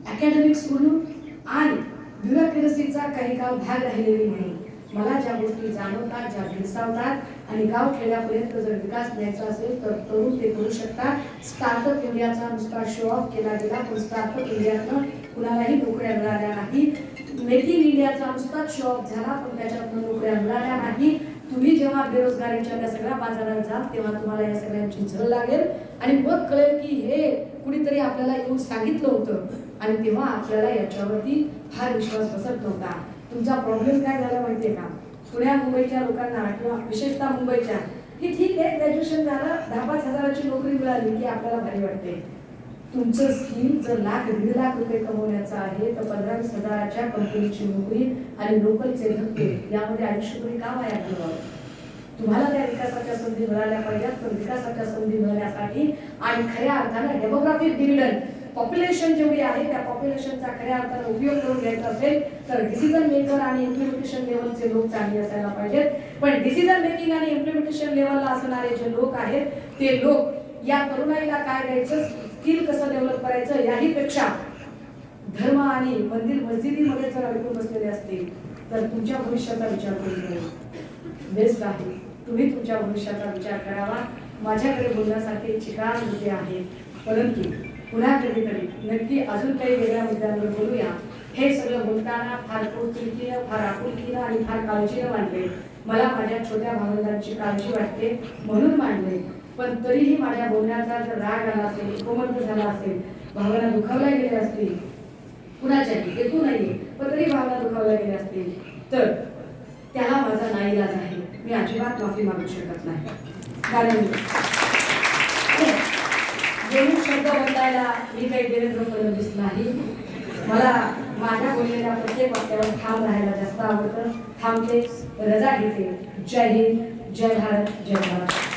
अकॅडमिक्स म्हणून आणि ब्युरोक्रेसीचा काही काळ भाग राहिलेली म्हणून मला ज्या गोष्टी जाणवतात, ज्या भेडसावतात आणि गाव खेड्यापर्यंत जर विकास न्यायचा असेल तर तरुण ते करू शकतात. स्टार्टअप इंडियाचा नुसता शो ऑफ केला गेला पण स्टार्टअप इंडियातनं कुणालाही नोकऱ्या मिळाल्या नाही. मेक इन इंडियाचा नुसता शो ऑफ झाला पण त्याच्यातनं नोकऱ्या मिळाल्या नाही. तुम्ही जेव्हा बेरोजगारीच्या त्या सगळ्या बाजारात जाल तेव्हा तुम्हाला या सगळ्यांची झळ लागेल आणि मग कळेल की हे कुणीतरी आपल्याला येऊन सांगितलं होतं आणि तेव्हा आपल्याला याच्यावरती फार विश्वास बसत नव्हता. तुमचा प्रॉब्लेम काय झाला माहितीये का? पुण्या मुंबईच्या लोकांना किंवा विशेषतः मुंबईच्या की ठीक आहे ग्रॅज्युएशन झालं, 10-5 हजाराची नोकरी मिळाली की आपल्याला भारी वाटते. तुमचं स्किल जर 1,00,000-1.5 लाख रुपये कमवण्याचं आहे तर 15-20 हजाराच्या कंपनीची नोकरी आणि लोकलचे धक्के यामध्ये आयुष्य तुम्ही का वाया घालवावं? तुम्हाला त्या विकासाच्या संधी मिळाल्या पाहिजेत. तर विकासाच्या संधी मिळण्यासाठी आणि खऱ्या अर्थानं डेमोग्राफिक डिव्हिडंड पॉप्युलेशन जेवढी आहे त्या पॉप्युलेशनचा खऱ्या अर्थानं उपयोग करून घ्यायचा असेल तर डिसिजन मेकर आणि इम्प्लिमेंटेशन लेवलचे लोक चांगले असायला पाहिजेत. पण डिसिजन मेकिंग आणि इम्प्लिमेंटेशन लेवलला असणारे जे लोक आहेत ते लोक या तरुणाईला काय द्यायचं, स्किल कसं डेव्हलप करायचं याही पेक्षा धर्म आणि मंदिर मस्जिदीमध्ये जर अडकून बसलेले असतील तर तुमच्या भविष्याचा विचार करून बेस्ट आहे. तुम्ही तुमच्या भविष्याचा विचार करावा. माझ्याकडे बोलण्यासाठी चिकार मुद्दे आहेत परंतु पुन्हा कधीतरी नक्की अजून काही वेगळ्या मुद्द्यांवर बोलूया. हे सगळं बोलताना फार कौतुकीनं, फार आपुलकीनं आणि फार काळजीनं मांडले. मला माझ्या छोट्या भावंडांची काळजी वाटते म्हणून मांडले. पण तरीही माझ्या बोलण्याचा जर राग आला असेल, कोमट झाला असेल, भावना दुखावल्या गेल्या असतील कुणाच्याही एकू नाहीये पण तरी भावना दुखावल्या गेल्या असतील तर त्याला माझा नाईलाज आहे. मी अजिबात माफी मागू शकत नाही. कारण दोन शब्द बोलायला मी काही देवेंद्र फडणवीस नाही. मला माझ्या बोललेल्या प्रत्येक वाक्यावर ठाम राहायला जास्त आवडतं. थांबते, रजा घेते. जय हिंद, जय भारत, जय महाराष्ट्र.